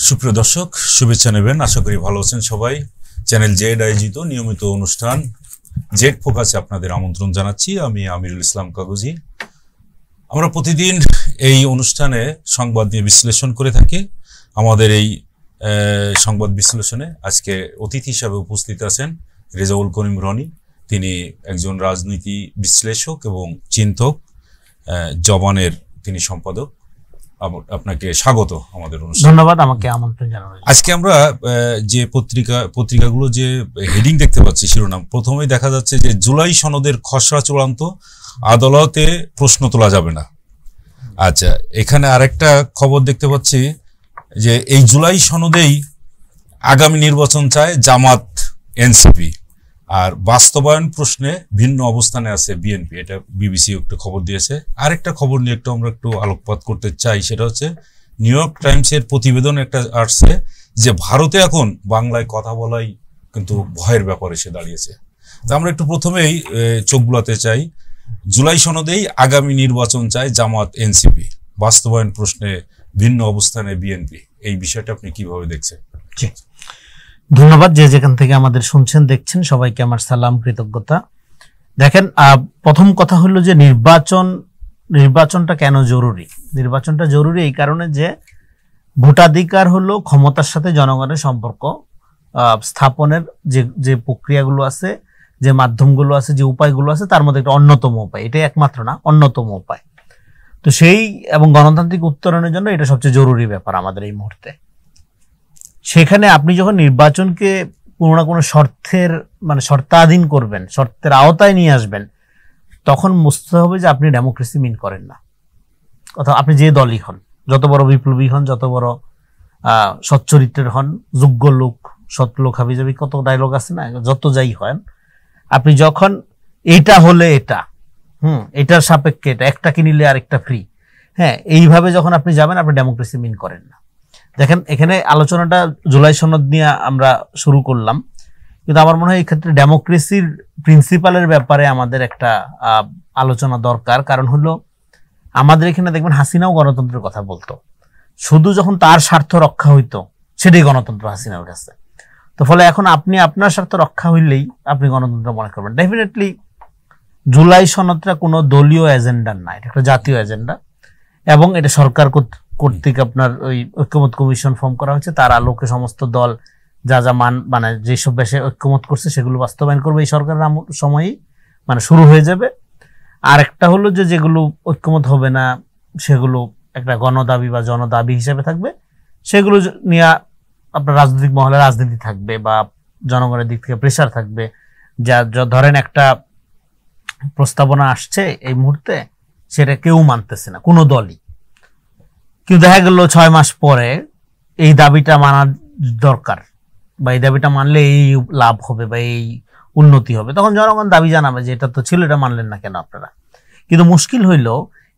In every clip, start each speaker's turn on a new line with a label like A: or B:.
A: সুপ্রিয় দর্শক, শুভেচ্ছা নেবেন। আশা করি ভালো আছেন সবাই। চ্যানেল জেড আয়োজিত নিয়মিত অনুষ্ঠান জেড ফোকাসে আপনাদের আমন্ত্রণ জানাচ্ছি। আমি আমিরুল ইসলাম কাগজি। আমরা প্রতিদিন এই অনুষ্ঠানে সংবাদ নিয়ে বিশ্লেষণ করে থাকি। আমাদের এই সংবাদ বিশ্লেষণে আজকে অতিথি হিসাবে উপস্থিত আছেন রেজাউল করিম রনি। তিনি একজন রাজনীতি বিশ্লেষক এবং চিন্তক, জবানের তিনি সম্পাদক। আপনাকে স্বাগত আমাদের অনুষ্ঠানে।
B: ধন্যবাদ আমাকে আমন্ত্রণ জানানোর জন্য।
A: আজকে আমরা যে পত্রিকাগুলো যে হেডিং দেখতে পাচ্ছি, শিরোনাম প্রথমেই দেখা যাচ্ছে যে জুলাই সনদের খসড়া চূড়ান্ত, আদালতে প্রশ্ন তোলা যাবে না। আচ্ছা, এখানে আরেকটা খবর দেখতে পাচ্ছি যে এই জুলাই সনদেই আগামী নির্বাচন চায় জামাত, এনসিপি, আর বাস্তবায়ন প্রশ্নে ভিন্ন অবস্থানে আছে বিএনপি। এটা বিবিসি একটা খবর দিয়েছে। আরেকটা খবর নিয়ে আমরা একটু আলোকপাত করতে চাই, সেটা হচ্ছে নিউ ইয়র্ক টাইমসের প্রতিবেদন একটা আসছে যে ভারতে এখন বাংলায় কথা বলাই কিন্তু ভয়ের ব্যাপার এসে দাঁড়িয়েছে। তা আমরা একটু প্রথমেই চোখ বুলাতে চাই, জুলাই সনদেই আগামী নির্বাচন চায় জামাত, এনসিপি, বাস্তবায়ন প্রশ্নে ভিন্ন অবস্থানে বিএনপি। এই বিষয়টা আপনি কিভাবে দেখছেন?
B: ধন্যবাদ। যে যেখান থেকে আমাদের শুনছেন দেখছেন সবাইকে আমার সালাম, কৃতজ্ঞতা। দেখেন, প্রথম কথা হলো যে নির্বাচনটা কেন জরুরি। নির্বাচনটা জরুরি এই কারণে যে ভোটাধিকার হলো ক্ষমতার সাথে জনগণের সম্পর্ক স্থাপনের যে প্রক্রিয়াগুলো আছে, যে মাধ্যমগুলো আছে, যে উপায়গুলো আছে, তার মধ্যে একটা অন্যতম উপায়। এটাই একমাত্র না, অন্যতম উপায়। তো সেই এবং গণতান্ত্রিক উত্তরণের জন্য এটা সবচেয়ে জরুরি ব্যাপার আমাদের এই মুহূর্তে। সেখানে আপনি যখন নির্বাচনকে কোনো না কোনো শর্তাধীন করবেন, শর্তের আওতায় নিয়ে আসবেন, তখন বুঝতে হবে যে আপনি ডেমোক্রেসি মিন করেন না। অথবা আপনি যে দলই হন, যত বড় বিপ্লবী হন, যত বড় সচ্চরিত্রের হন, যোগ্য লোক, সৎ লোক হাবি যাবি, কত ডায়লগ আছে না, যত যাই হন, আপনি যখন এটা হলে এটার সাপেক্ষে এটা, একটা কিনিলে আরেকটা ফ্রি, এইভাবে যখন আপনি যাবেন, আপনি ডেমোক্রেসি মিন করেন না। দেখেন, এখানে আলোচনাটা জুলাই সনদ নিয়ে আমরা শুরু করলাম, কিন্তু আমার মনে হয় এই ক্ষেত্রে ডেমোক্রেসির প্রিন্সিপালের ব্যাপারে আমাদের একটা আলোচনা দরকার। কারণ হলো, আমাদের এখানে দেখবেন হাসিনাও গণতন্ত্রের কথা বলতো, শুধু যখন তার স্বার্থ রক্ষা হইতো সেটাই গণতন্ত্র হাসিনার কাছে। তো ফলে এখন আপনি আপনার স্বার্থ রক্ষা হইলেই আপনি গণতন্ত্র মনে করবেন। ডেফিনেটলি জুলাই সনদটা কোনো দলীয় এজেন্ডার না, এটা একটা জাতীয় এজেন্ডা, এবং এটা সরকার কর্তৃক আপনার ওই ঐক্যমত কমিশন ফর্ম করা হয়েছে। তার আলোকে সমস্ত দল যা যেসব বেশে ঐক্যমত করছে সেগুলো বাস্তবায়ন করবে এই সরকারের সময়ই, শুরু হয়ে যাবে। আর একটা হলো যে যেগুলো ঐক্যমত হবে না, সেগুলো একটা গণদাবি বা জনদাবি হিসেবে থাকবে, সেগুলো নিয়ে আপনার রাজনৈতিক মহলে রাজনীতি থাকবে বা জনগণের দিক থেকে প্রেশার থাকবে। যা ধরেন একটা প্রস্তাবনা আসছে এই মুহূর্তে, সেটা কেউ মানতেছে না, কোনো দলই। কিন্তু দেখা গেল 6 মাস পরে এই দাবিটা মানা দরকার, বা এই দাবিটা মানলে এই লাভ হবে বা এই উন্নতি হবে, তখন জনগণ দাবি জানাবে যে এটা তো ছিল, এটা মানলেন না কেন আপনারা। কিন্তু মুশকিল হইল,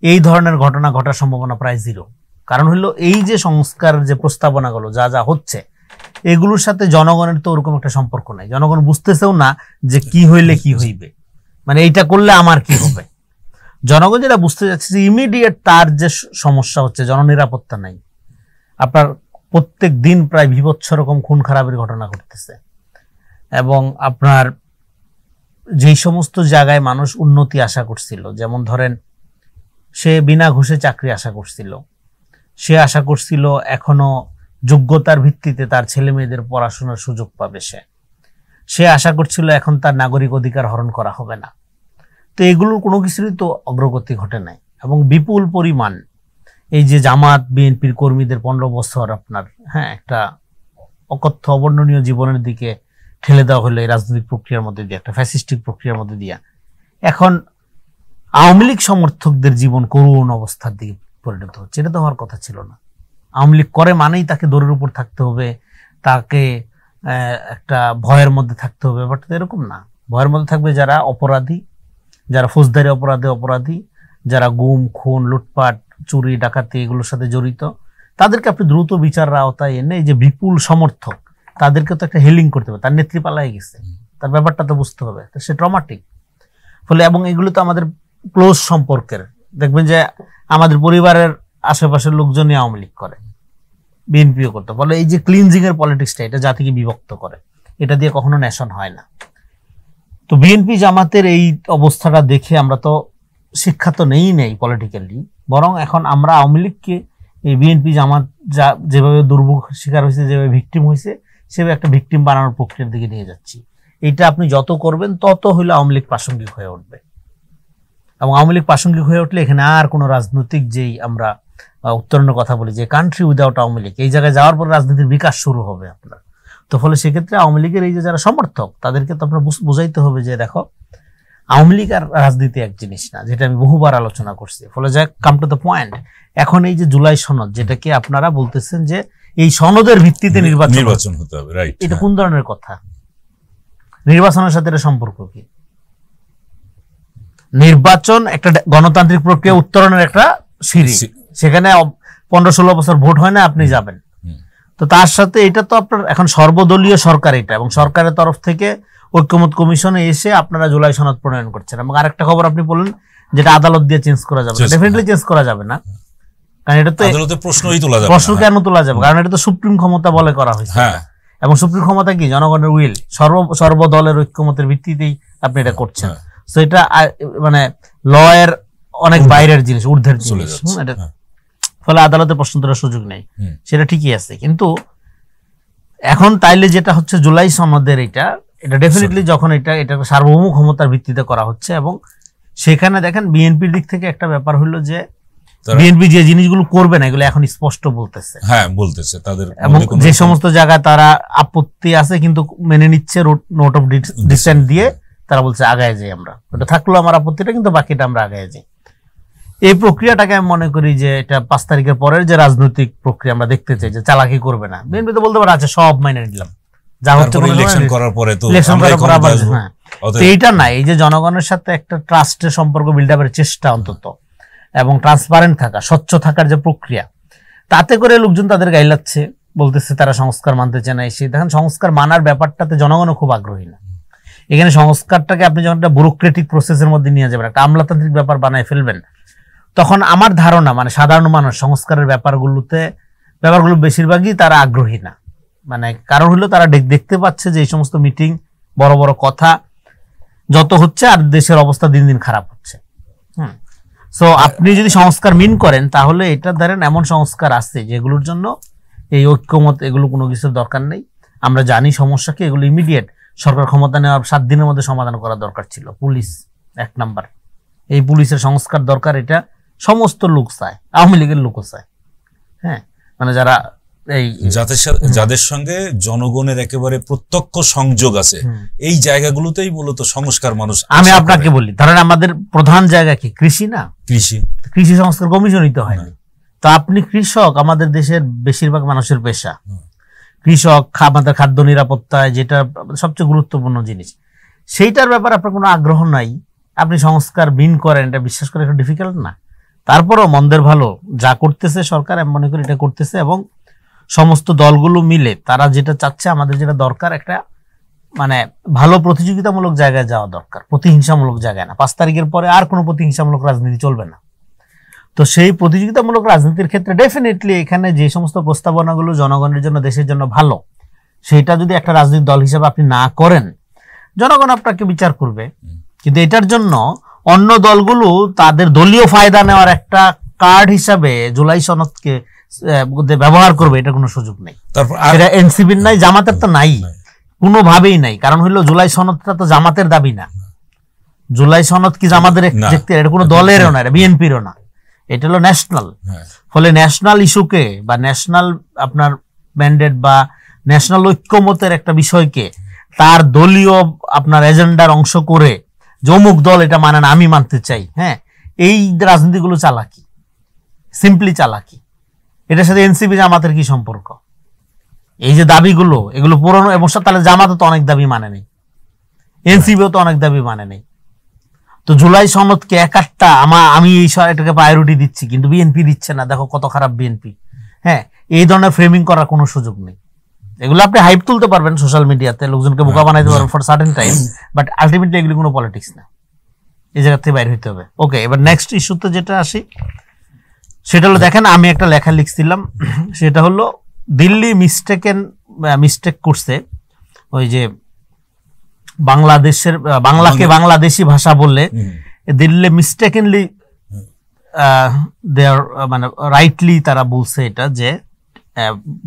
B: এই ধরনের ঘটনা ঘটার সম্ভাবনা প্রায় জিরো। কারণ হইল, এই যে সংস্কার যে প্রস্তাবনাগুলো যা হচ্ছে, এগুলোর সাথে জনগণের তো ওরকম একটা সম্পর্ক নাই। জনগণ বুঝতেছেও না যে কি হইলে কি হইবে, এইটা করলে আমার কি হবে। জনগণ যেটা বুঝতে যাচ্ছে যে ইমিডিয়েট তার যে সমস্যা হচ্ছে, জননিরাপত্তা নাই। আপনার প্রত্যেক দিন প্রায় বিভৎস রকম খুন খারাপের ঘটনা ঘটতেছে, এবং আপনার যেই সমস্ত জায়গায় মানুষ উন্নতি আশা করছিল, যেমন ধরেন সে বিনা ঘুষে চাকরি আশা করছিল, সে আশা করছিল এখনো যোগ্যতার ভিত্তিতে তার ছেলে মেয়েদের পড়াশোনার সুযোগ পাবে, সে আশা করছিল এখন তার নাগরিক অধিকার হরণ করা হবে না। তো এগুলোর কোনো কিছুরই তো অগ্রগতি ঘটে নাই, এবং বিপুল পরিমাণ এই যে জামাত, বিএনপির কর্মীদের 15 বছর আপনার একটা অকথ্য অবর্ণনীয় জীবনের দিকে ঠেলে দেওয়া হলো এই রাজনৈতিক প্রক্রিয়ার মধ্যে দিয়ে, একটা ফ্যাসিস্টিক প্রক্রিয়ার মধ্যে দিয়ে। এখন আওয়ামী লীগ সমর্থকদের জীবন করুণ অবস্থার দিকে পরিণত হচ্ছে। এটা তো হওয়ার কথা ছিল না। আওয়ামী লীগ করে মানেই তাকে দৌড়ের উপর থাকতে হবে, তাকে একটা ভয়ের মধ্যে থাকতে হবে, ব্যাপারটা তো এরকম না। ভয়ের মধ্যে থাকবে যারা অপরাধী, যারা ফৌজদারি অপরাধী, যারা গুম, খুন, লুটপাট, চুরি, ডাকাতি এগুলোর সাথে জড়িত, তাদেরকে আপনি দ্রুত বিচারের আওতায় এনে এই যে বিপুল সমর্থক, তাদেরকে তো একটা হিলিং করতে হবে। তার নেত্রী পালাই গেছে, তার ব্যাপারটা তো বুঝতে হবে, সে ট্রমাটিক। ফলে এবং এগুলো তো আমাদের ক্লোজ সম্পর্কের, দেখবেন যে আমাদের পরিবারের আশেপাশের লোকজনই আওয়ামী লীগ করে, বিএনপিও করতো। ফলে এই যে ক্লিনজিং এর পলিটিক্সটা, এটা জাতিকে বিভক্ত করে, এটা দিয়ে কখনো ন্যাশন হয় না। তো বিএনপি জামাতের এই অবস্থাটা দেখে আমরা তো শিক্ষা তো নেই পলিটিক্যালি, বরং এখন আমরা আওয়ামী লীগকে এই বিএনপি জামাত যেভাবে দুর্ভোগ শিকার হয়েছে, যেভাবে ভিকটিম হয়েছে, সেভাবে একটা ভিকটিম বানানোর প্রক্রিয়ার দিকে নিয়ে যাচ্ছি। এটা আপনি যত করবেন তত হইলে আওয়ামী লীগ প্রাসঙ্গিক হয়ে উঠবে, এবং আওয়ামী লীগ প্রাসঙ্গিক হয়ে উঠলে এখানে আর কোনো রাজনৈতিক যেই আমরা উত্তরণের কথা বলি যে কান্ট্রি উইদাউট আওয়ামী লীগ, এই জায়গায় যাওয়ার পর রাজনীতির বিকাশ শুরু হবে আপনার। তো ফলে সেক্ষেত্রে আওয়ামী লীগের এই যে যারা সমর্থক, তাদেরকে তো আপনার বুঝাইতে হবে যে দেখো আওয়ামী লীগ আর রাজনীতি এক জিনিস না, যেটা আমি বহুবার আলোচনা করছি। ফলে যাক, কাম টু দ্য পয়েন্ট, এখন এই যে জুলাই সনদ, যেটাকে আপনারা বলতেছেন যে এই সনদের ভিত্তিতে নির্বাচন হতে হবে, রাইট, এটা কোন ধরনের কথা? নির্বাচনের সাথে এটা সম্পর্ক কি? নির্বাচন একটা গণতান্ত্রিক প্রক্রিয়া উত্তরণের একটা সিঁড়ি, সেখানে 15-16 বছর ভোট হয় না, আপনি যাবেন। তো তার সাথে এটা তো আপনার এখন সর্বদলীয় সরকার এটা, এবং সরকারের তরফ থেকে ঐক্যমত কমিশনে এসে আপনারা জুলাই সনদ প্রণয়ন করছেন। এবং আরেকটা খবর আপনি বললেন যেটা আদালত দিয়ে চেঞ্জ করা যাবে, ডেফিনেটলি চেঞ্জ করা যাবে না, কারণ এটা তো প্রশ্ন কেন তোলা যাবে, কারণ এটা তো সুপ্রিম ক্ষমতা বলে করা হয়েছে, এবং সুপ্রিম ক্ষমতা কি জনগণের উইল, সর্বদলের ঐক্যমতের ভিত্তিতেই আপনি এটা করছেন। তো এটা মানে ল এর অনেক বাইরের জিনিস, ঊর্ধ্বের জিনিস। ফলে আদালতে প্রশ্ন তোলার সুযোগ নেই, সেটা ঠিকই আছে। কিন্তু এখন তাইলে যেটা হচ্ছে জুলাই সনদের এটা ডেফিনেটলি যখন এটা সার্বভৌম ক্ষমতার ভিত্তিতে করা হচ্ছে, এবং সেখানে দেখেন বিএনপির দিক থেকে একটা ব্যাপার হলো যে বিএনপি যে জিনিসগুলো করবে না এগুলো এখন স্পষ্ট বলতেছে,
A: তাদের,
B: এবং যে সমস্ত জায়গায় তারা আপত্তি আছে কিন্তু মেনে নিচ্ছে, নোট অফ ডিসেন্ট দিয়ে তারা বলছে আগায় যাই আমরা, ওটা থাকলো আমার আপত্তিটা, কিন্তু বাকিটা আমরা আগায় যাই। এই প্রক্রিয়াটাকে আমি মনে করি যে এটা 5 তারিখের পরের যে রাজনৈতিক প্রক্রিয়া আমরা দেখতে চাই, যে চালাকি করবে না বিএনপি, তো বলতে পারে আচ্ছা সব মাইনে নিলাম, যা হচ্ছে ইলেকশন করার পরে তো এইটা না, এই যে জনগণের সাথে একটা ট্রাস্টের সম্পর্ক বিল্ড আপের চেষ্টা অন্তত, এবং ট্রান্সপারেন্ট থাকা, স্বচ্ছ থাকার যে প্রক্রিয়া, তাতে করে লোকজন তাদের গাইলাচ্ছে, বলতেছে তারা সংস্কার মানতে চায় না। এসে দেখেন সংস্কার মানার ব্যাপারটাতে জনগণও খুব আগ্রহী না। এখানে সংস্কারটাকে আপনি যখন একটা ব্যুরোক্রেটিক প্রসেসের মধ্যে নিয়ে যাবেন, একটা আমলাতান্ত্রিক ব্যাপার বানায় ফেলবেন, তখন আমার ধারণা মানে সাধারণ মানুষ সংস্কারের ব্যাপারগুলো বেশিরভাগই তারা আগ্রহী না। মানে কারণ হলো তারা দেখতে পাচ্ছে যে এই সমস্ত মিটিং, বড় বড় কথা যত হচ্ছে, আর দেশের অবস্থা দিন দিন খারাপ হচ্ছে। সো আপনি যদি সংস্কার মিন করেন, তাহলে এটা ধরেন এমন সংস্কার আছে যেগুলোর জন্য এই ঐক্যমত, এগুলো কোনো কিছুর দরকার নেই। আমরা জানি সমস্যাকে, এগুলো ইমিডিয়েট সরকার ক্ষমতা নেওয়ার 7 দিনের মধ্যে সমাধান করা দরকার ছিল। পুলিশ 1 নাম্বার, এই পুলিশের সংস্কার দরকার, এটা সমস্ত লোক চায়, আওয়ামী লীগের লোকও চায়। হ্যাঁ, মানে যারা এই
A: যাদের সঙ্গে জনগণের একেবারে প্রত্যক্ষ সংযোগ আছে, এই জায়গাগুলোতেই মূলত সংস্কার মানুষ।
B: আমি আপনাকে বলি, ধরেন আমাদের প্রধান জায়গা কি? কৃষি না? কৃষি সংস্কার কমিশনই তো হয়নি। তো আপনি কৃষক, আমাদের দেশের বেশিরভাগ মানুষের পেশা কৃষক, আমাদের খাদ্য নিরাপত্তায় যেটা সবচেয়ে গুরুত্বপূর্ণ জিনিস, সেইটার ব্যাপারে আপনার কোনো আগ্রহ নাই, আপনি সংস্কার বিন করেন, এটা বিশ্বাস করে একটা ডিফিকাল্ট না। তারপরও মন্দের ভালো যা করতেছে সরকার, আমি মনে করি এটা করতেছে, এবং সমস্ত দলগুলো মিলে তারা যেটা চাচ্ছে, আমাদের যেটা দরকার, একটা মানে ভালো প্রতিযোগিতামূলক জায়গায় যাওয়া দরকার, প্রতিহিংসামূলক জায়গায় না। 5 তারিখের পরে আর কোনো প্রতিহিংসামূলক রাজনীতি চলবে না। তো সেই প্রতিযোগিতামূলক রাজনীতির ক্ষেত্রে ডেফিনেটলি এখানে যে সমস্ত প্রস্তাবনাগুলো জনগণের জন্য, দেশের জন্য ভালো, সেটা যদি একটা রাজনৈতিক দল হিসেবে আপনি না করেন, জনগণ আপনাকে বিচার করবে। কিন্তু এটার জন্য অন্য দলগুলো তাদের দলীয় ফায়দা নেওয়ার একটা কার্ড হিসাবে জুলাই সনদকে ব্যবহার করবে, এটা কোনো সুযোগ নেই। এটা এনসিপির নাই, জামাতের তো নাই, কোনোভাবেই নাই। কারণ হইলো জুলাই সনদটা তো জামাতের দাবি না। জুলাই সনদ কি জামাতের, এটা কোনো দলেরও না, এটা বিএনপিরও না, এটা হলো ন্যাশনাল। ফলে ন্যাশনাল ইস্যুকে বা ন্যাশনাল আপনার ম্যান্ডেট বা ন্যাশনাল ঐক্যমতের একটা বিষয়কে তার দলীয় আপনার এজেন্ডার অংশ করে অমুক দল এটা মানে না, আমি মানতে চাই, হ্যাঁ, এই রাজনীতিগুলো চালাকি, সিম্পলি চালাকি। এটার সাথে এনসিপি জামাতের কি সম্পর্ক? এই যে দাবিগুলো, এগুলো পুরনো, এবং তাহলে জামাতও তো অনেক দাবি মানে নেই, এনসিপিও তো অনেক দাবি মানে নেই। তো জুলাই সনদকে একটা আমি এই এটাকে প্রায়োরিটি দিচ্ছি, কিন্তু বিএনপি দিচ্ছে না, দেখো কত খারাপ বিএনপি। হ্যাঁ, এই ধরনের ফ্রেমিং করার কোনো সুযোগ নেই। এগুলো আপনি হাইপ তুলতে পারবেন সোশ্যাল মিডিয়াতে, লোকজনকে বোকা বানাইতে পারবেন for certain time, but ultimately এগুলো কোনো পলিটিক্স না, এই জায়গা থেকে বাইরে হইতে হবে। ওকে, এবার নেক্সট ইস্যুতে যেটা আসি, সেটা হলো দেখেন আমি একটা লেখা লিখছিলাম, সেটা হলো দিল্লি মিস্টেক করছে ওই যে বাংলাদেশের বাংলাকে বাংলাদেশি ভাষা বললে দিল্লি মিস্টেকেনলি দেয়ার মানে রাইটলি তারা বলছে এটা যে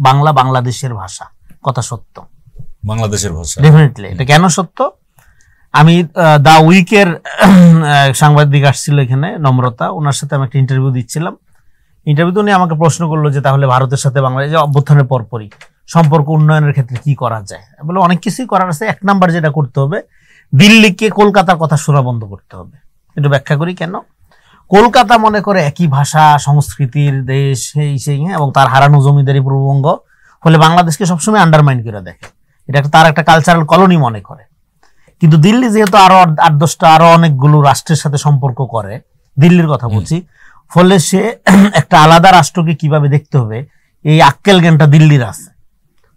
B: বাংলা বাংলাদেশের ভাষা। কথা সত্য,
A: বাংলাদেশের ভাষা
B: ডেফিনেটলি। এটা কেন সত্য? আমি দা উইকের সাংবাদিক আসছিল এখানে, নম্রতা, ওনার সাথে আমি একটা ইন্টারভিউ দিচ্ছিলাম। ইন্টারভিউতে উনি আমাকে প্রশ্ন করলো যে তাহলে ভারতের সাথে বাংলাদেশ অভ্যুত্থানের পরপরই সম্পর্ক উন্নয়নের ক্ষেত্রে কি করা যায়। বলে অনেক কিছুই করার আছে, এক নাম্বার যেটা করতে হবে দিল্লিকে কলকাতার কথা শোনা বন্ধ করতে হবে। একটু ব্যাখ্যা করি কেন। কলকাতা মনে করে একই ভাষা সংস্কৃতির দেশ সেই এবং তার হারানো জমিদারি পূর্ববঙ্গ, ফলে বাংলাদেশকে সবসময় আন্ডারমাইন করে দেখে, এটা তার একটা কালচারাল কলোনি মনে করে। কিন্তু দিল্লি যেহেতু আরো 8-10টা আরো অনেকগুলো রাষ্ট্রের সাথে সম্পর্ক করে, দিল্লির কথা বলছি, ফলে সে একটা আলাদা রাষ্ট্রকে কিভাবে দেখতে হবে এই আক্কেল জ্ঞানটা দিল্লির আছে।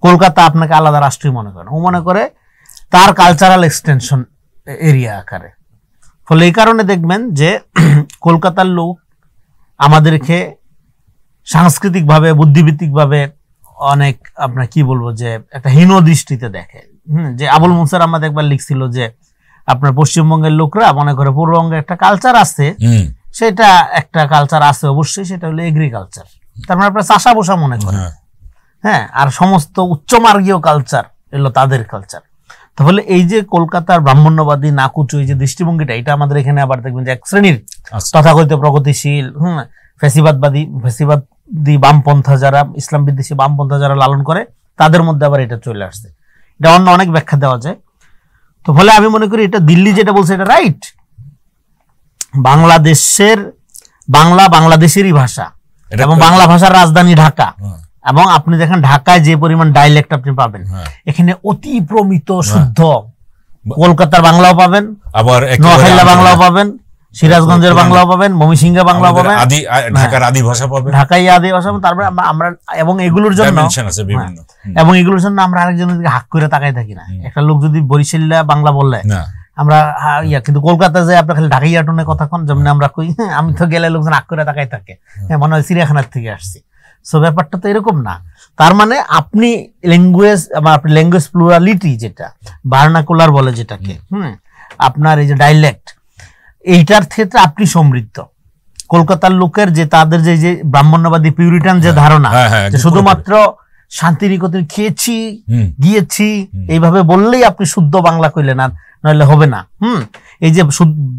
B: কলকাতা আপনাকে আলাদা রাষ্ট্রই মনে করে, ও মনে করে তার কালচারাল এক্সটেনশন এরিয়া আকারে। ফলে এই কারণে দেখবেন যে কলকাতার লোক আমাদেরকে সাংস্কৃতিকভাবে বুদ্ধিভিত্তিকভাবে অনেক আপনার কি বলবো যে একটা হীন দৃষ্টিতে দেখে। যে আবুল মুসার আহমদ একবার লিখছিল যে আপনার পশ্চিমবঙ্গের লোকরা মনে করে পূর্ববঙ্গে একটা কালচার আছে, সেটা একটা কালচার আছে অবশ্যই, সেটা হলো এগ্রিকালচার। তার মানে আপনার চাষা বসা মনে করে, হ্যাঁ, আর সমস্ত উচ্চমার্গীয় কালচার এলো তাদের কালচার। তাহলে এই যে কলকাতার ব্রাহ্মণ্যবাদী নাকুচু এই যে দৃষ্টিভঙ্গিটা, এটা আমাদের এখানে আবার দেখবেন যে এক শ্রেণীর তথাকথিত প্রগতিশীল ফ্যাসিবাদী বামপন্থা যারা, ইসলাম বিদ্বেষী বামপন্থা যারা লালন করে, তাদের মধ্যে আবার এটা চলে আসছে। এটা অন্য অনেক ব্যাখ্যা দেওয়া যায়। তো ফলে আমি মনে করি এটা দিল্লি যেটা বলছে এটা রাইট। বাংলাদেশেরই ভাষা এবং বাংলা ভাষার রাজধানী ঢাকা, এবং আপনি দেখেন ঢাকায় যে পরিমাণ ডাইলেক্ট আপনি পাবেন, এখানে অতি প্রমিত শুদ্ধ কলকাতার বাংলাও পাবেন, আবার নোয়াখালীর বাংলাও পাবেন, সিরাজগঞ্জের বাংলাও পাবেন, ময়মনসিংহের বাংলাও পাবেন,
A: ঢাকার আদি ভাষা পাবেন,
B: ঢাকাই আদি ভাষা। তারপরে আমরা এবং এগুলোর জন্য আমরা আরেকজনের দিকে হাক করে তাকাই থাকি না। একটা লোক যদি বরিশাল্লা বাংলা বললে আমরা কিন্তু কলকাতা যে আপনার খালি ঢাকাইয়া টোনে কথা কন, যেমন আমরা কই, আমি তো গেলে লোকজন হাক করে তাকাই থাকে, মনে হয় চিড়িয়াখানার থেকে আসছি। সো ব্যাপারটা তো এরকম না। তার মানে আপনি ল্যাঙ্গুয়েজ প্লুরালিটি যেটা ভার্নাকুলার বলে যেটাকে, আপনার এই যে ডাইলেক্ট, এইটার ক্ষেত্রে আপনি সমৃদ্ধ। কলকাতার লোকের যে তাদের যে ব্রাহ্মণ্যবাদী পিউরিটান যে ধারণা, যে শুধুমাত্র শান্তিনিকেতন খেয়েছি গিয়েছি এইভাবে বললেই আপনি শুদ্ধ বাংলা কইলে না, নইলে হবে না। এই যে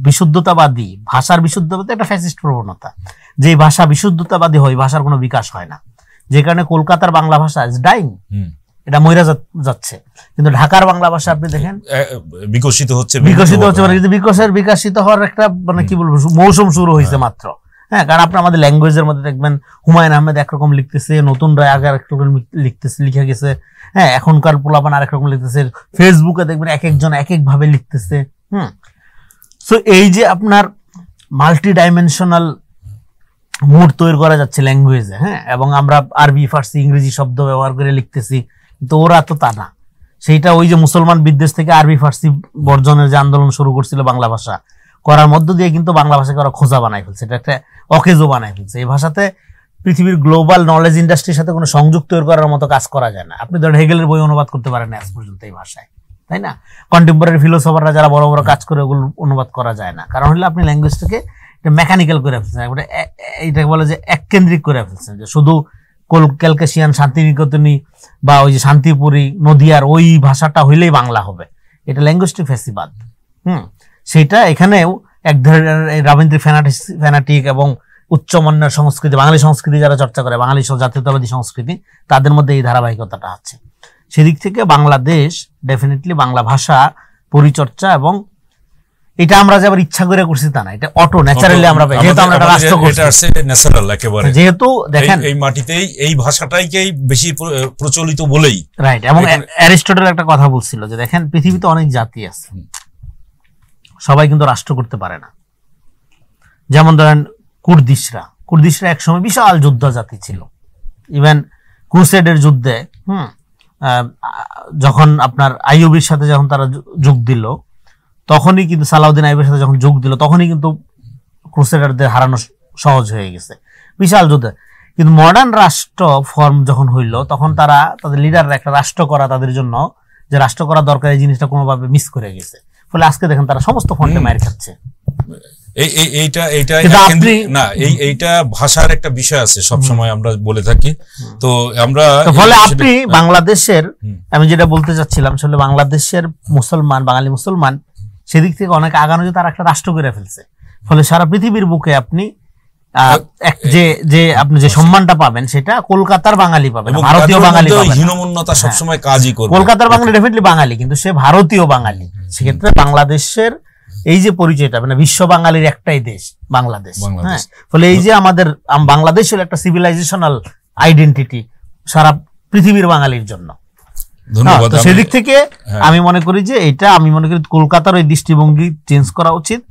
B: বিশুদ্ধতাবাদী ভাষার বিশুদ্ধতা একটা ফ্যাসিস্ট প্রবণতা, যে ভাষা বিশুদ্ধতাবাদী হয় ভাষার কোনো বিকাশ হয় না, যে কারণে কলকাতার বাংলা ভাষা ইজ ডাইং, এটা মইরা যাচ্ছে। কিন্তু ঢাকার বাংলা ভাষা আপনি দেখেন
A: বিকশিত হচ্ছে,
B: বিকশিত হওয়ার একটা মানে কি বলবো মৌসুম শুরু হয়েছে মাত্র। হ্যাঁ, কারণ আপনি আমাদের ল্যাঙ্গুয়েজের মধ্যে দেখবেন হুমায়ুন আহমেদ একরকম লিখতেছে, নতুন রায় আগে আরেকরকম লিখা গেছে, হ্যাঁ, এখনকার পোলাপান আরেক রকম লিখতেছে, ফেসবুকে দেখবেন এক একজন এক এক ভাবে লিখতেছে। সো এই যে আপনার মাল্টি ডাইমেনশনাল মুড তৈরি করা যাচ্ছে ল্যাঙ্গুয়েজে, হ্যাঁ, এবং আমরা আরবি ফার্সি ইংরেজি শব্দ ব্যবহার করে লিখতেছি, কিন্তু ওরা তো তা না। সেইটা ওই যে মুসলমান বিদ্বেষ থেকে আরবি ফার্সি বর্জনের যে আন্দোলন শুরু করছিল বাংলা ভাষা করার মধ্য দিয়ে কিন্তু বাংলা ভাষাকে ওরা খোঁজা বানাই ফেলছে, এটা একটা অকেজো বানাই ফেলছে। এই ভাষাতে পৃথিবীর গ্লোবাল নলেজ ইন্ডাস্ট্রির সাথে কোনো সংযোগ তৈরি করার মতো কাজ করা যায় না। আপনি ধরেন হেগেলের বই অনুবাদ করতে পারেন আজ পর্যন্ত এই ভাষায়, তাই না? কন্টেম্পোরারি ফিলোসফাররা যারা বড় বড় কাজ করে ওগুলো অনুবাদ করা যায় না, কারণ হলে আপনি ল্যাঙ্গুয়েজটাকে মেকানিক্যাল করে ফেলছেন, এইটাকে বলে যে এককেন্দ্রিক করে ফেলছেন, যে শুধু ক্যালকাসিয়ান শান্তিনিকেতনী বা ওই যে শান্তিপুরী নদিয়ার ওই ভাষাটা হইলেই বাংলা হবে, এটা ল্যাঙ্গুয়েজটি ফ্যাসিবাদ। সেটা এখানেও এক ধরনের রাবীন্দ্রিক ফ্যানাটিক এবং উচ্চমান্যের সংস্কৃতি, বাঙালি সংস্কৃতি যারা চর্চা করে, বাঙালি জাতীয়তাবাদী সংস্কৃতি, তাদের মধ্যে এই ধারাবাহিকতাটা আছে। সেদিক থেকে বাংলাদেশ ডেফিনেটলি বাংলা ভাষা পরিচর্চা, এবং এটা আমরা যে আবার ইচ্ছা করে করছি তা না, এটা অটো ন্যাচারালি আমরা পাই, যেহেতু আমরা একটা রাষ্ট্র করছি, এটা
A: ন্যাচারাল একেবারে,
B: যেহেতু দেখেন
A: এই মাটিতেই এই ভাষাটাইকেই বেশি প্রচলিত বলেই,
B: রাইট। এবং অ্যারিস্টটল একটা কথা বলছিল যে দেখেন পৃথিবীতে অনেক জাতি আছে, সবাই কিন্তু রাষ্ট্র করতে পারে না। যেমন ধরেন কুর্দিশরা একসময় বিশাল যোদ্ধা জাতি ছিল, ইভেন ক্রুসেডের যুদ্ধে যখন আপনার আইয়ুবের সাথে যখন তারা যোগ দিল, তখনই কিন্তু সালাউদ্দিন আইয়ুবের সাথে যখন যোগ দিল, তখনই কিন্তু ক্রুসেডারদের হারানো সহজ হয়ে গেছে, বিশাল যুদ্ধে। কিন্তু মডার্ন রাষ্ট্র ফর্ম যখন হইল তখন তারা তাদের লিডাররা একটা রাষ্ট্র করা তাদের জন্য যে রাষ্ট্র করা দরকার এই জিনিসটা কোনোভাবে মিস করে গেছে, ফলে আজকে দেখেন তারা সমস্ত ফন্টে মার খাচ্ছে।
A: এইটা ভাষার একটা বিষয় আছে, সবসময় আমরা বলে থাকি। তো আমরা
B: ফলে আপনি বাংলাদেশের, আমি যেটা বলতে চাচ্ছিলাম আসলে বাংলাদেশের মুসলমান, বাঙালি মুসলমান সেদিক থেকে অনেক আগানো, যে তারা একটা রাষ্ট্র করে ফেলছে। ফলে সারা পৃথিবীর বুকে আপনি আপনি যে সম্মানটা পাবেন সেটা কলকাতার বাঙালি পাবেন, ভারতীয় বাঙালি পাবেন।
A: হীনমন্যতা সবসময় কাজই করবে।
B: কলকাতার বাঙালি ডেফিনেটলি বাংলালি, কিন্তু সে ভারতীয় বাঙালি। সেক্ষেত্রে বাংলাদেশের এই যে পরিচয়টা, মানে বিশ্ব বাঙালির একটাই দেশ বাংলাদেশ। হ্যাঁ, ফলে এই যে আমাদের বাংলাদেশ হলো একটা সিভিলাইজেশনাল আইডেন্টিটি সারা পৃথিবীর বাঙালির জন্য। ধন্যবাদ। সেদিক থেকে আমি মনে করি যে এটা, আমি মনে করি কলকাতার ওই দৃষ্টিভঙ্গি চেঞ্জ করা উচিত।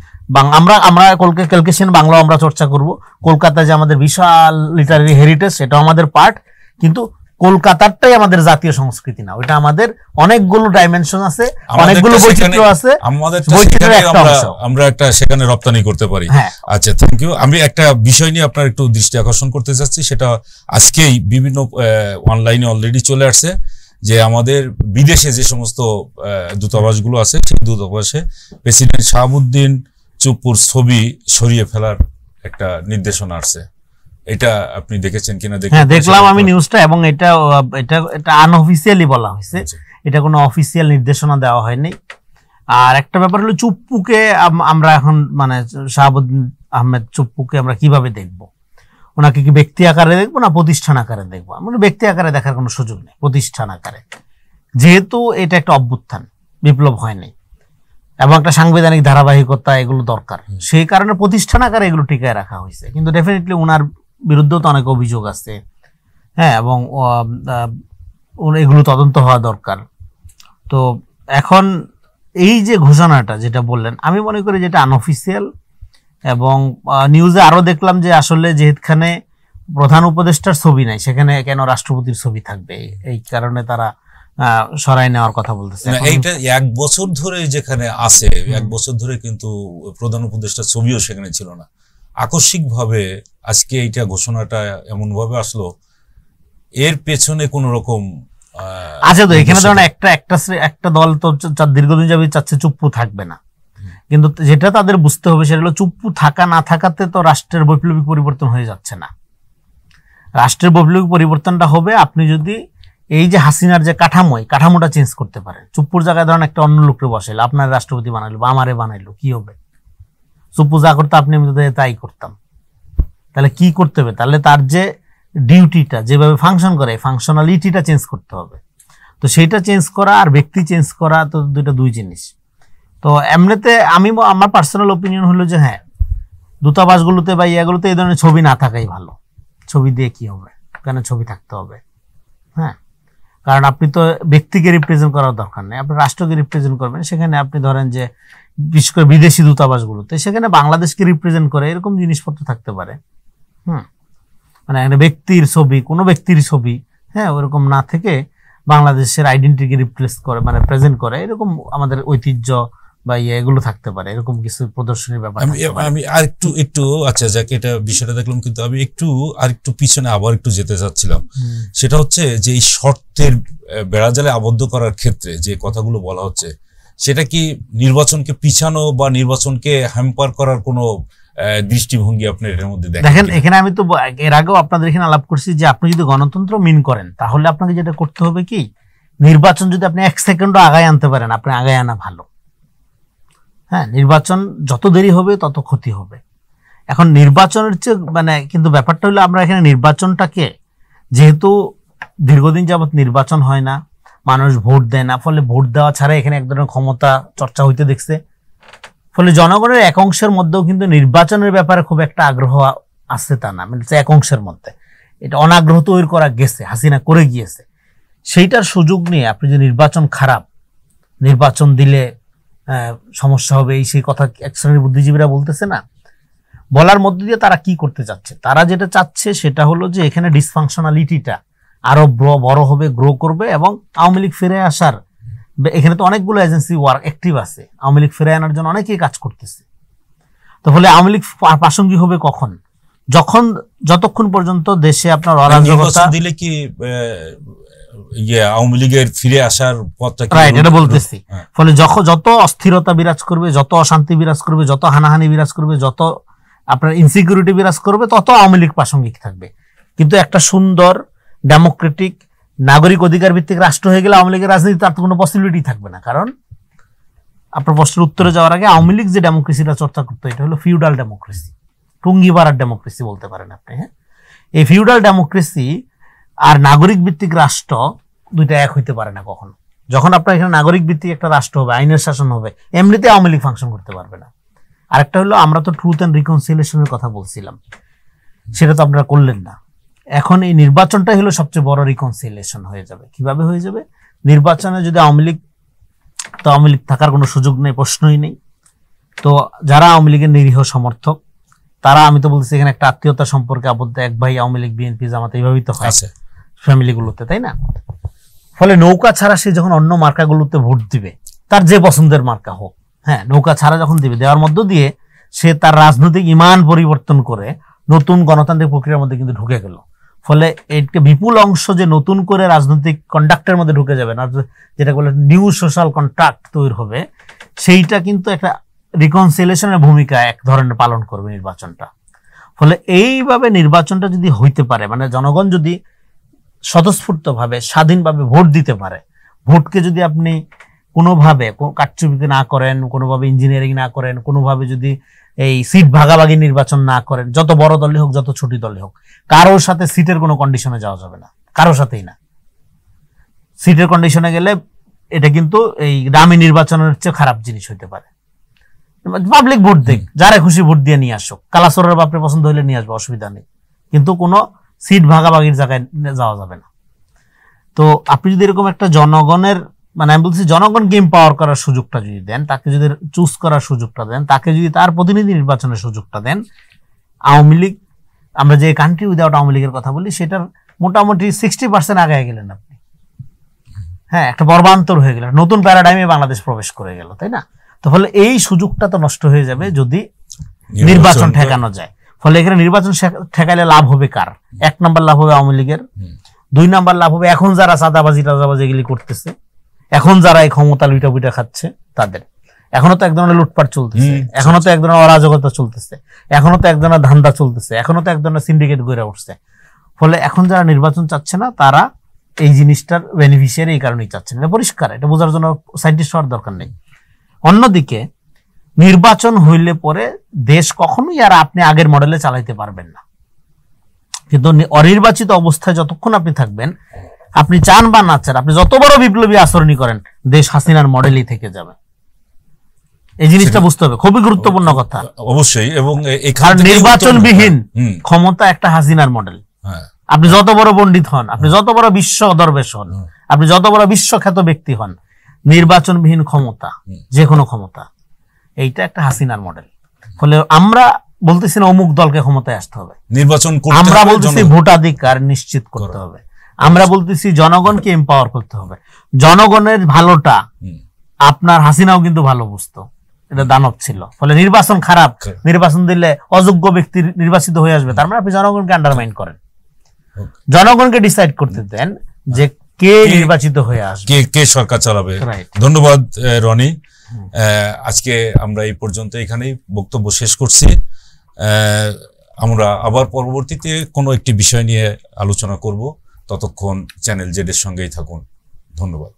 B: আমরা ক্যালকুলেশন বাংলাও আমরা চর্চা করব। কলকাতা যে আমাদের বিশাল লিটারারি হেরিটেজ, সেটাও আমাদের পার্ট, কিন্তু কলকাতারটাই আমাদের জাতীয় সংস্কৃতি না, ওটা আমাদের অনেকগুলো ডাইমেনশন আছে, অনেকগুলো বৈচিত্র্য আছে,
A: আমরা একটা সেখানে রপ্তানি করতে পারি। আচ্ছা, থ্যাংক ইউ। আমি একটা বিষয় নিয়ে আপনার একটু দৃষ্টি আকর্ষণ করতে চাচ্ছি, সেটা আজকেই বিভিন্ন অনলাইনে অলরেডি চলে আসছে, যে আমাদের বিদেশে যে সমস্ত দূতাবাসগুলো আছে সেই দূতাবাসে প্রেসিডেন্ট শাহাবুদ্দিন চুপ্পুর ছবি সরিয়ে ফেলার একটা নির্দেশনা আসছে। এটা আপনি দেখেছেন কিনা?
B: হ্যাঁ, দেখলাম আমি নিউজটা, এবং এটা আনঅফিসিয়ালি বলা হয়েছে, এটা কোনো অফিসিয়াল নির্দেশনা দেওয়া হয়নি। আর একটা ব্যাপার হলো চুপ্পুকে আমরা এখন, মানে শাহাবুদ্দিন আহমেদ চুপ্পুকে আমরা কিভাবে দেখবো? ওনাকে কি ব্যক্তি আকারে দেখবো না প্রতিষ্ঠান আকারে দেখবো? আমরা ব্যক্তি আকারে দেখার কোনো সুযোগ নেই, প্রতিষ্ঠান আকারে, যেহেতু এটা একটা অভ্যুত্থান, বিপ্লব হয়নি এবং একটা সাংবিধানিক ধারাবাহিকতা এগুলো দরকার, সেই কারণে প্রতিষ্ঠান আকারে এগুলো টিকায় রাখা হয়েছে। কিন্তু ডেফিনেটলি ওনার বিরুদ্ধেও তো অনেক অভিযোগ আছে, হ্যাঁ, এবং এগুলো তদন্ত হওয়া দরকার। তো এখন এই যে ঘোষণাটা যেটা বললেন, আমি মনে করি যেটা আনঅফিসিয়াল, এবং নিউজে আরো দেখলাম যে আসলে যেখানে প্রধান উপদেষ্টার ছবি নাই সেখানে কেন রাষ্ট্রপতির ছবি থাকবে, এই কারণে তারা সরাই নেওয়ার কথা বলতেছে।
A: এইটা 1 বছর ধরে যেখানে আছে, 1 বছর ধরে কিন্তু প্রধান উপদেষ্টার ছবিও সেখানে ছিল না। আকস্মিক ভাবে আজকে এইটা ঘোষণাটা এমন ভাবে আসলো, এর পেছনে কোন রকম
B: আচ্ছা। তো এখানে ধরেন একটা দল তো দীর্ঘদিন যাবে চাচ্ছে চুপ্পু থাকবে না, কিন্তু যেটা তাদের বুঝতে হবে সেটা হলো চুপ্পু থাকা না থাকাতে তো রাষ্ট্রের বৈপ্লবিক পরিবর্তন হয়ে যাচ্ছে না। রাষ্ট্রের বৈপ্লবিক পরিবর্তনটা হবে আপনি যদি এই যে হাসিনার যে কাঠামোটা চেঞ্জ করতে পারেন। চুপ্পুর জায়গায় ধরেন একটা অন্য লোককে বসাইলো, আপনার রাষ্ট্রপতি বানাইলো বা আমারে বানাইলো, কি হবে? চুপ্পু যা করতো আপনি তাই করতাম। তাহলে কি করতে হবে? তাহলে তার যে ডিউটিটা যেভাবে ফাংশন করে, ফাংশনালিটিটা চেঞ্জ করতে হবে। তো সেইটা চেঞ্জ করা আর ব্যক্তি চেঞ্জ করা তো দুই জিনিস। তো এমনিতে আমার পার্সোনাল ওপিনিয়ন হলো যে হ্যাঁ, দূতাবাসগুলোতে বা ইয়াগুলোতে এই ধরনের ছবি না থাকাই ভালো। ছবি দিয়ে কি হবে? কেন ছবি থাকতে হবে? হ্যাঁ, কারণ আপনি তো ব্যক্তিকে রিপ্রেজেন্ট করার দরকার নেই, আপনি রাষ্ট্রকে রিপ্রেজেন্ট করবেন। সেখানে আপনি ধরেন যে বিশেষ করে বিদেশি দূতাবাসগুলোতে সেখানে বাংলাদেশকে রিপ্রেজেন্ট করে এরকম জিনিসপত্র থাকতে পারে। মানে একটা ব্যক্তির ছবি, কোনো ব্যক্তির ছবি, হ্যাঁ, ওরকম না থেকে বাংলাদেশের আইডেন্টিটিকে রিপ্লেস করে, মানে প্রেজেন্ট করে, এরকম আমাদের ঐতিহ্য বা এগুলো থাকতে পারে, এরকম কিছু প্রদর্শনীর ব্যাপার।
A: আমি আর একটু আচ্ছা, যাকে এটা বিষয়টা দেখলাম, কিন্তু আমি একটু পিছনে আবার একটু যেতে চাচ্ছিলাম। সেটা হচ্ছে যে এই শর্তের বেড়াজালে আবদ্ধ করার ক্ষেত্রে যে কথাগুলো বলা হচ্ছে, সেটা কি নির্বাচনকে পিছানো বা নির্বাচনকে হ্যাম্পার করার কোনো দৃষ্টিভঙ্গি আপনার এর মধ্যে
B: দেখেন? এখানে আমি তো এর আগেও আপনাদের এখানে আলাপ করছি যে আপনি যদি গণতন্ত্র মিন করেন তাহলে আপনাকে যেটা করতে হবে কি, নির্বাচন যদি আপনি 1 সেকেন্ডও আগায় আনতে পারেন, আপনি আগায় আনা ভালো। হ্যাঁ, নির্বাচন যত দেরি হবে তত ক্ষতি হবে। এখন নির্বাচনের চেয়ে মানে, কিন্তু ব্যাপারটা হলো আমরা এখানে নির্বাচনটাকে, যেহেতু দীর্ঘদিন যাবত নির্বাচন হয় না, মানুষ ভোট দেয় না, ফলে ভোট দেওয়া ছাড়া এখানে এক ধরনের ক্ষমতা চর্চা হইতে দেখছে। ফলে জনগণের এক অংশের মধ্যেও কিন্তু নির্বাচনের ব্যাপারে খুব একটা আগ্রহ আছে তা না, মানে এক অংশের মধ্যে এটা অনাগ্রহ তৈরি করা গেছে, হাসিনা করে গিয়েছে। সেইটার সুযোগ নিয়ে আপনি যে নির্বাচন খারাপ, নির্বাচন দিলে সমস্যা হবে, এই সেই কথা এক শ্রেণীর বুদ্ধিজীবীরা বলতেছে না, বলার মধ্য দিয়ে তারা কি করতে চাচ্ছে? তারা যেটা চাচ্ছে সেটা হলো যে এখানে ডিসফাংশনালিটিটা আরো বড় হবে, গ্রো করবে, এবং আওয়ামী লীগ ফিরে আসার, এখানে তো অনেকগুলো এজেন্সি ওয়ার্ক অ্যাক্টিভ আছে, আওয়ামী লীগ ফিরে আনার জন্য অনেকেই কাজ করতেছে। তো ফলে আওয়ামী লীগ প্রাসঙ্গিক হবে কখন? যতক্ষণ পর্যন্ত দেশে আপনার
A: নির্বাচন
B: অরাজকতা
A: দিলে কি আওয়ামী লীগের ফিরে আসার পথটা কি
B: রাইট, এটা বলতেছি। ফলে যত অস্থিরতা বিরাজ করবে, যত অশান্তি বিরাজ করবে, যত হানাহানি বিরাজ করবে, যত আপনার ইনসিকিউরিটি বিরাজ করবে, তত আওয়ামী লীগ প্রাসঙ্গিক থাকবে। কিন্তু একটা সুন্দর ডেমোক্রেটিক নাগরিক অধিকার ভিত্তিক রাষ্ট্র হয়ে গেলে আওয়ামী লীগের রাজনীতি তার তো কোনো পসিবিলিটি থাকবে না। কারণ আপনার প্রশ্নের উত্তরে যাওয়ার আগে আওয়ামী লীগ যে ডেমোক্রেসিটা চর্চা করতো, এটা হলো ফিউডাল ডেমোক্রেসি, টুঙ্গিপাড়ার ডেমোক্রেসি বলতে পারেন আপনি। হ্যাঁ, এই ফিউডাল ডেমোক্রেসি আর নাগরিক ভিত্তিক রাষ্ট্র দুইটা এক হইতে পারে না কখনো। যখন আপনার এখানে নাগরিক ভিত্তিক একটা রাষ্ট্র হবে, আইনের শাসন হবে, এমনিতে আওয়ামী লীগ ফাংশন করতে পারবে না। আরেকটা হলো, আমরা তো ট্রুথ অ্যান্ড রিকনসিলিয়েশনের কথা বলছিলাম, সেটা তো আপনারা করলেন না। এখন এই নির্বাচনটাই হলো সবচেয়ে বড় রিকনসিলিয়েশন হয়ে যাবে। কিভাবে হয়ে যাবে? নির্বাচনে যদি আওয়ামী লীগ থাকার কোনো সুযোগ নেই, প্রশ্নই নেই। তো যারা আওয়ামী লীগের নিরীহ সমর্থক, তারা, আমি তো বলছি এখানে একটা আত্মীয়তা সম্পর্কে আবদ্ধ, এক ভাই আওয়ামী লীগ, বিএনপি, জামাত, এইভাবেই তো হয় ফ্যামিলিগুলোতে, তাই না? ফলে নৌকা ছাড়া সে যখন অন্য মার্কাগুলোতে ভোট দিবে, তার যে পছন্দের মার্কা হোক, হ্যাঁ, নৌকা ছাড়া যখন দিবে, দেওয়ার মধ্য দিয়ে সে তার রাজনৈতিক ইমান পরিবর্তন করে নতুন গণতান্ত্রিক প্রক্রিয়ার মধ্যে কিন্তু ঢুকে গেল। ফলে একটা বিপুল অংশ যে নতুন করে রাজনৈতিক কন্ডাক্টের মধ্যে ঢুকে যাবে না, যেটা বলে নিউ সোশ্যাল কন্ট্রাক্ট তৈরি হবে, সেইটা কিন্তু একটা রিকনসিলিয়েশনের ভূমিকা এক ধরনের পালন করবে নির্বাচনটা। ফলে এইভাবে নির্বাচনটা যদি হইতে পারে, মানে জনগণ যদি স্বতঃস্ফূর্তভাবে স্বাধীনভাবে ভোট দিতে পারে, ভোটকে যদি আপনি কোনোভাবে কারচুপি না করেন, কোনোভাবে ইঞ্জিনিয়ারিং না করেন, কোনোভাবে যদি এই সিট ভাগাভাগি নির্বাচন না করেন, যত বড় দলই হোক, যত ছোট দলই হোক, কারোর সাথে সিটের কোনো কন্ডিশনে যাওয়া যাবে না, কারোর সাথেই না। সিটের কন্ডিশনে গেলে এটা কিন্তু এই দামি নির্বাচনের চেয়ে খারাপ জিনিস হইতে পারে। পাবলিক ভোট দেখ, যারা খুশি ভোট দিয়ে নিয়ে আসুক, কালাসরের বাপরে পছন্দ হইলে নিয়ে আসবে, অসুবিধা নেই, কিন্তু কোনো সিট ভাগাভাগির জায়গায় যাওয়া যাবে না। তো আপনি যদি এরকম একটা জনগণের, মানে আমি বলছি জনগণকে এম্পাওয়ার করার সুযোগটা যদি দেন, তাকে যদি চুজ করার সুযোগটা দেন, তাকে যদি তার প্রতিনিধি নির্বাচনের সুযোগটা দেন, আওয়ামী লীগ, আমরা যে কান্ট্রি উইদাউট আওয়ামী লীগের কথা বলি, সেটার মোটামুটি 60% আগে গেলেন আপনি। হ্যাঁ, একটা বর্বান্তর হয়ে গেল, নতুন প্যারাডাইমে বাংলাদেশ প্রবেশ করে গেল, তাই না? তো ফলে এই সুযোগটা তো নষ্ট হয়ে যাবে যদি নির্বাচন ঠেকানো যায়। ফলে এখানে নির্বাচন ঠেকাইলে লাভ হবে কার? 1 নম্বর লাভ হবে আওয়ামী লীগের, 2 নম্বর লাভ হবে এখন যারা চাঁদাবাজি টাজাবাজি এগুলি করতেছে, এখন যারা এই ক্ষমতা লুটা খাচ্ছে তাদের। এখনো তো এক ধরনের লুটপাট চলতেছে, এখনো তো এক ধরনের অরাজকতা চলতেছে, এখনো তো এক ধরনের ধান্দা চলতেছে, এখনো তো এক ধরনের সিন্ডিকেট গড়ে উঠছে। ফলে এখন যারা নির্বাচন চাচ্ছে না, তারা এই জিনিসটার বেনিফিশিয়ারি এই কারণেই চাচ্ছেন। এটা পরিষ্কার, এটা বোঝার জন্য সায়েন্টিস্ট হওয়ার দরকার নেই। অন্যদিকে নির্বাচন হইলে পরে দেশ কখনোই আর আপনি আগের মডেলে চালাইতে পারবেন না। কিন্তু অনির্বাচিত অবস্থায় যতক্ষণ আপনি থাকবেন, আপনি চান বা না চান, আপনি যত বড় বিপ্লবী আচরণই করেন, দেশ হাসিনার মডেলই থেকে যাবে। এই জিনিসটা বুঝতে হবে, খুবই গুরুত্বপূর্ণ কথা।
A: অবশ্যই। এবং
B: নির্বাচনবিহীন ক্ষমতা একটা হাসিনার মডেল। আপনি যত বড় পণ্ডিত হন, আপনি যত বড় বিশ্ব দরবেশ হন, আপনি যত বড় বিশ্বখ্যাত ব্যক্তি হন, নির্বাচনবিহীন ক্ষমতা, যে কোনো ক্ষমতা, এইটা একটা হাসিনার মডেল। ফলে আমরা বলতেছি না অমুক দলকে ক্ষমতায় আসতে হবে,
A: নির্বাচন
B: আমরা বলতেছি ভোটাধিকার নিশ্চিত করতে হবে, আমরা বলতেছি জনগণকে এম্পাওয়ার করতে হবে। জনগণের ভালোটা আপনার হাসিনাও কিন্তু ভালো বুঝতো, এটা দানব ছিল। ফলে নির্বাচন খারাপ, নির্বাচন দিলে অযোগ্য ব্যক্তি নির্বাচিত হয়ে আসবে, তার মানে আপনি জনগণকে আন্ডারমাইন করেন। জনগণকে ডিসাইড করতে দেন যে কে নির্বাচিত হয়ে আসবে,
A: কে সরকার চালাবে। ধন্যবাদ রনি। আজকে আমরা এই পর্যন্ত এখানেই বক্তব্য শেষ করছি। আমরা আবার পরবর্তীতে কোনো একটি বিষয় নিয়ে আলোচনা করব। ততক্ষণ চ্যানেল জেড এর সঙ্গেই থাকুন। ধন্যবাদ।